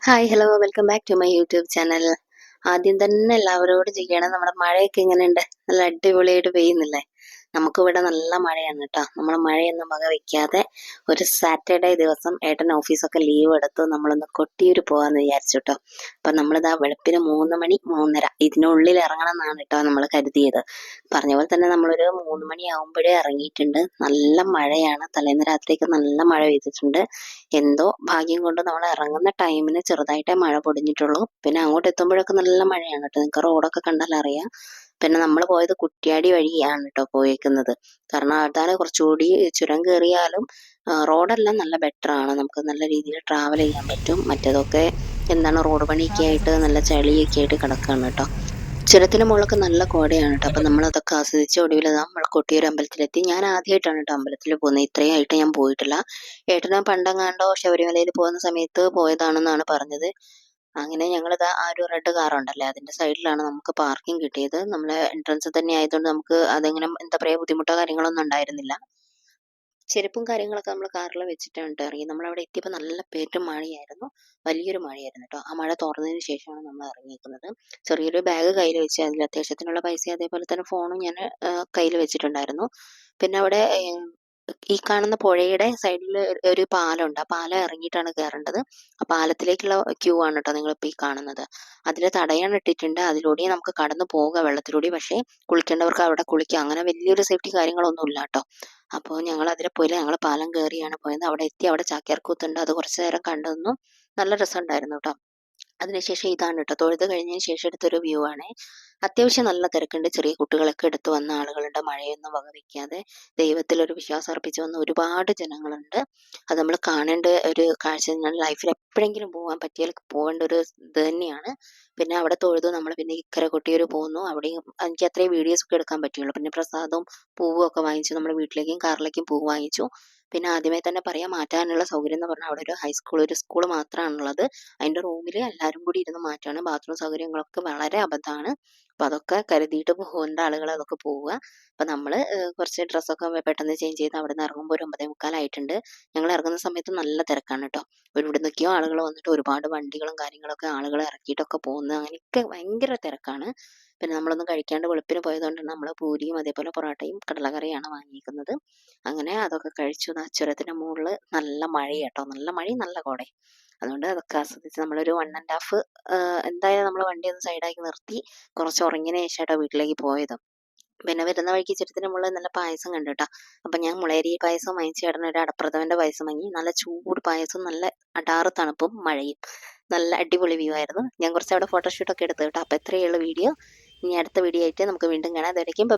Hi hello welcome back to my YouTube channel. ആദ്യം തന്നെ എല്ലാവരോടും ചെയ്യണം, നമ്മുടെ മഴയൊക്കെ എങ്ങനെയുണ്ട്? നല്ല അടിപൊളിയായിട്ട് പെയ്യുന്നില്ലേ? നമുക്കിവിടെ നല്ല മഴയാണ് കേട്ടോ. നമ്മൾ മഴയൊന്നും വക വയ്ക്കാതെ ഒരു സാറ്റർഡേ ദിവസം ഏട്ടൻ ഓഫീസൊക്കെ ലീവ് എടുത്തു നമ്മളൊന്ന് കൊട്ടിയൂർ പോകാമെന്ന് വിചാരിച്ചു കേട്ടോ. അപ്പം നമ്മളിതാ വെളുപ്പിന് 3 മണി 3:30 ഇതിനുള്ളിൽ ഇറങ്ങണം എന്നാണ് കേട്ടോ നമ്മൾ കരുതിയത്. പറഞ്ഞ പോലെ തന്നെ നമ്മളൊരു 3 മണിയാകുമ്പോഴേ ഇറങ്ങിയിട്ടുണ്ട്. നല്ല മഴയാണ്, തലേന്ന് രാത്രിയൊക്കെ നല്ല മഴ പെയ്തിട്ടുണ്ട്. എന്തോ ഭാഗ്യം കൊണ്ട് നമ്മൾ ഇറങ്ങുന്ന ടൈമിന് ചെറുതായിട്ടേ മഴ പൊടിഞ്ഞിട്ടുള്ളൂ. പിന്നെ അങ്ങോട്ട് എത്തുമ്പോഴൊക്കെ നല്ല മഴയാണ് കേട്ടോ. നിങ്ങൾക്ക് റോഡൊക്കെ കണ്ടാൽ അറിയാം. പിന്നെ നമ്മൾ പോയത് കുറ്റ്യാടി വഴിയാണ് കേട്ടോ പോയേക്കുന്നത്. കാരണം അതാണ് കുറച്ചുകൂടി ചുരം കയറിയാലും റോഡെല്ലാം നല്ല ബെറ്റർ ആണ്, നമുക്ക് നല്ല രീതിയിൽ ട്രാവൽ ചെയ്യാൻ പറ്റും. മറ്റേതൊക്കെ എന്താണ് റോഡ് പണിയൊക്കെ ആയിട്ട് നല്ല ചളിയൊക്കെ ആയിട്ട് കിടക്കുകയാണ് കേട്ടോ. ചുരത്തിന് മുകളൊക്കെ നല്ല കോടയാണ് കേട്ടോ. അപ്പം നമ്മളതൊക്കെ ആസ്വദിച്ച് ഒടുവിൽ നമ്മൾ കൊട്ടിയൂർ അമ്പലത്തിലെത്തി. ഞാൻ ആദ്യമായിട്ടാണ് കേട്ടോ അമ്പലത്തിൽ പോകുന്നത്, ഇത്രയും ആയിട്ട് ഞാൻ പോയിട്ടില്ല. ഏട്ടന് പണ്ടെങ്ങാണ്ടോ ശബരിമലയിൽ പോകുന്ന സമയത്ത് പോയതാണെന്നാണ് പറഞ്ഞത്. അങ്ങനെ ഞങ്ങളിതാ ആ ഒരു റെഡ് കാറുണ്ടല്ലേ അതിന്റെ സൈഡിലാണ് നമുക്ക് പാർക്കിംഗ് കിട്ടിയത്. നമ്മളെ എൻട്രൻസ് തന്നെ ആയതുകൊണ്ട് നമുക്ക് അതെങ്ങനെ എന്താ പറയുക ബുദ്ധിമുട്ടോ കാര്യങ്ങളൊന്നും ഉണ്ടായിരുന്നില്ല. ചെരുപ്പും കാര്യങ്ങളൊക്കെ നമ്മൾ കാറിൽ വെച്ചിട്ടാണ് ട്ടോ ഇറങ്ങി. നമ്മളവിടെ എത്തിയപ്പോൾ നല്ല പേറ്റും മഴയായിരുന്നു. വലിയൊരു മഴയായിരുന്നു കേട്ടോ. ആ മഴ തോർന്നതിന് ശേഷമാണ് നമ്മൾ ഇറങ്ങിയിരിക്കുന്നത്. ചെറിയൊരു ബാഗ് കയ്യിൽ വെച്ച് അതിൽ അത്യാവശ്യത്തിനുള്ള പൈസ അതേപോലെ തന്നെ ഫോണും ഞാൻ കയ്യിൽ വെച്ചിട്ടുണ്ടായിരുന്നു. പിന്നെ അവിടെ ഈ കാണുന്ന പുഴയുടെ സൈഡിൽ ഒരു പാലമുണ്ട്. ആ പാലം ഇറങ്ങിയിട്ടാണ് കയറേണ്ടത്. ആ പാലത്തിലേക്കുള്ള ക്യൂ ആണ് കേട്ടോ നിങ്ങളിപ്പോൾ ഈ കാണുന്നത്. അതിൽ തടയാൻ ഇട്ടിട്ടുണ്ട്, അതിലൂടെ നമുക്ക് കടന്നു പോകാം വെള്ളത്തിലൂടെ. പക്ഷേ കുളിക്കേണ്ടവർക്ക് അവിടെ കുളിക്കാം, അങ്ങനെ വലിയൊരു സേഫ്റ്റി കാര്യങ്ങളൊന്നും ഇല്ല കേട്ടോ. അപ്പോൾ ഞങ്ങൾ അതിലെ പോയില്ല, ഞങ്ങൾ പാലം കയറിയാണ് പോയത്. അവിടെ എത്തി, അവിടെ ചാക്യാർകൂത്തുണ്ട്, അത് കുറച്ച് നേരം കണ്ടു നിന്നു. നല്ല രസമുണ്ടായിരുന്നു കേട്ടോ. അതിനുശേഷം ഇതാണ് കേട്ടോ, തൊഴുത് കഴിഞ്ഞതിന് ശേഷം എടുത്തൊരു വ്യൂ ആണ്. അത്യാവശ്യം നല്ല തിരക്കുണ്ട്, ചെറിയ കുട്ടികളൊക്കെ എടുത്ത് വന്ന ആളുകളുണ്ട്. മഴയൊന്നും വകവയ്ക്കാതെ ദൈവത്തിലൊരു വിശ്വാസം അർപ്പിച്ച് വന്ന ഒരുപാട് ജനങ്ങളുണ്ട്. അത് നമ്മൾ കാണേണ്ട ഒരു കാഴ്ച. ഞാൻ ലൈഫിൽ എപ്പോഴെങ്കിലും പോകാൻ പറ്റിയാൽ പോകേണ്ട ഒരു ഇത് തന്നെയാണ്. പിന്നെ അവിടെ തൊഴുതു നമ്മൾ പിന്നെ ഇക്കരെ കൊട്ടിയൂർ പോകുന്നു. അവിടെയും എനിക്ക് അത്രയും വീഡിയോസ് ഒക്കെ എടുക്കാൻ പറ്റുള്ളൂ. പിന്നെ പ്രസാദവും പൂവും ഒക്കെ വാങ്ങിച്ചു, നമ്മുടെ വീട്ടിലേക്കും കാറിലേക്കും പൂ വാങ്ങിച്ചു. പിന്നെ ആദ്യമേ തന്നെ പറയാം, മാറ്റാനുള്ള സൗകര്യം എന്ന് പറഞ്ഞാൽ അവിടെ ഒരു ഹൈസ്കൂൾ ഒരു സ്കൂൾ മാത്രമാണുള്ളത്. അതിൻ്റെ റൂമിൽ എല്ലാവരും കൂടി ഇരുന്ന് മാറ്റാണ്. ബാത്റൂം സൗകര്യങ്ങളൊക്കെ വളരെ അബദ്ധമാണ്. അപ്പം അതൊക്കെ കരുതിയിട്ട് പോകേണ്ട ആളുകൾ അതൊക്കെ പോവുക. അപ്പം നമ്മൾ കുറച്ച് ഡ്രസ്സൊക്കെ പെട്ടെന്ന് ചേഞ്ച് ചെയ്ത് അവിടെ നിന്ന് ഇറങ്ങുമ്പോൾ ഒരു 9:45 ഞങ്ങൾ ഇറങ്ങുന്ന സമയത്ത് നല്ല തിരക്കാണ് കേട്ടോ. ഇവിടെ നിൽക്കുകയോ ആളുകൾ വന്നിട്ട് ഒരുപാട് വണ്ടികളും കാര്യങ്ങളൊക്കെ ആളുകളെ ഇറക്കിയിട്ടൊക്കെ പോകുന്നത്, അങ്ങനെയൊക്കെ ഭയങ്കര തിരക്കാണ്. പിന്നെ നമ്മളൊന്നും കഴിക്കാണ്ട് വെളുപ്പിന് പോയതുകൊണ്ട് നമ്മൾ പൂരിയും അതേപോലെ പൊറോട്ടയും കടലക്കറിയാണ് വാങ്ങിയിരിക്കുന്നത്. അങ്ങനെ അതൊക്കെ കഴിച്ചു. ചുരത്തിൻ്റെ മുകളിൽ നല്ല മഴ കേട്ടോ, നല്ല മഴയും നല്ല കോടയും. അതുകൊണ്ട് അതൊക്കെ ആസ്വദിച്ച് നമ്മളൊരു 1.5 എന്തായാലും നമ്മൾ വണ്ടി ഒന്ന് സൈഡാക്കി നിർത്തി കുറച്ച് ഉറങ്ങിയതിന് ശേഷമായിട്ടോ വീട്ടിലേക്ക് പോയത്. പിന്നെ വരുന്ന വഴിക്ക് ചുരത്തിന് മുകളിൽ നല്ല പായസം കണ്ടു കേട്ടോ. അപ്പം ഞാൻ മുളയരി പായസം വാങ്ങിച്ച്, ചേട്ടന് ഒരു അടപ്രഥമൻ്റെ പായസം വാങ്ങി. നല്ല ചൂട് പായസവും നല്ല അടാറ് തണുപ്പും മഴയും. നല്ല അടിപൊളി വ്യൂ ആയിരുന്നു. ഞാൻ കുറച്ച് അവിടെ ഫോട്ടോഷൂട്ടൊക്കെ എടുത്തു കേട്ടോ. അപ്പോൾ ഇത്രയേ ഉള്ളൂ വീഡിയോ. ഇനി അടുത്ത വീഡിയോ ആയിട്ട് നമുക്ക് വീണ്ടും കാണാം. അതുവരേക്കും